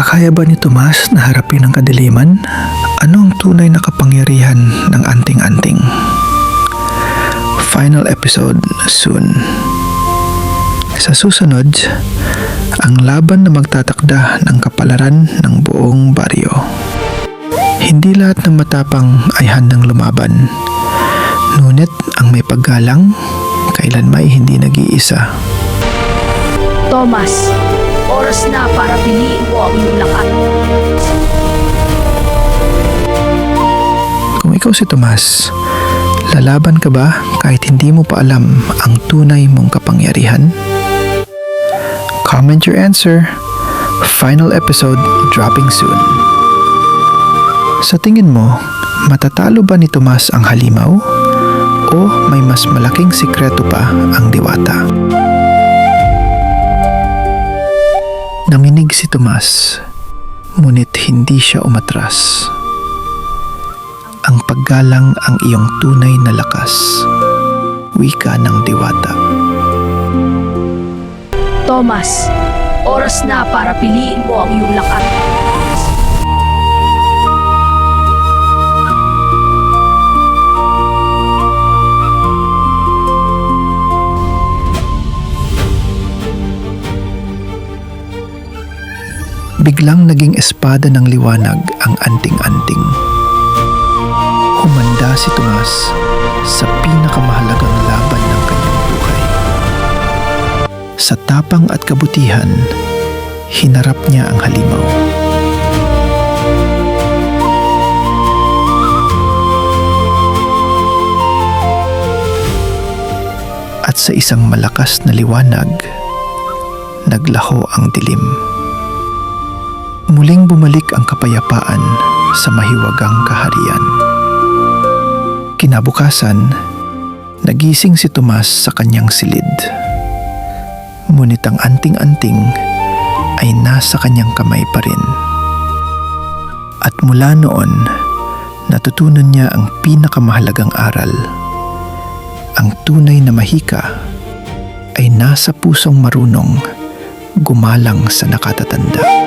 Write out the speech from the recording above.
Makakaya ba ni Tomas na harapin ang kadiliman? Ano ang tunay na kapangyarihan ng anting-anting? Final episode soon. Sa susunod, ang laban na magtatakda ng kapalaran ng buong baryo. Hindi lahat ng matapang ay handang lumaban. Ngunit ang may paggalang, kailanman ay hindi nag-iisa. Thomas, oras na para piliin mo ang iyong lakas. Kung ikaw si Tomas, lalaban ka ba kahit hindi mo pa alam ang tunay mong kapangyarihan? Comment your answer. Final episode dropping soon. Sa tingin mo, matatalo ba ni Tomas ang halimaw? O may mas malaking sikreto pa ang diwata? Nanginig si Tomas, ngunit hindi siya umatras. Ang paggalang ang iyong tunay na lakas, wika ng diwata. Thomas, oras na para piliin mo ang iyong lakas. Biglang naging espada ng liwanag ang anting-anting. Humanda si Tomas sa pinakamahalagang laban ng kanyang buhay. Sa tapang at kabutihan, hinarap niya ang halimaw. At sa isang malakas na liwanag, naglaho ang dilim. Muling bumalik ang kapayapaan sa mahiwagang kaharian. Kinabukasan, nagising si Tomas sa kanyang silid. Ngunit ang anting-anting ay nasa kanyang kamay pa rin. At mula noon, natutunan niya ang pinakamahalagang aral. Ang tunay na mahika ay nasa pusong marunong gumalang sa nakatatanda.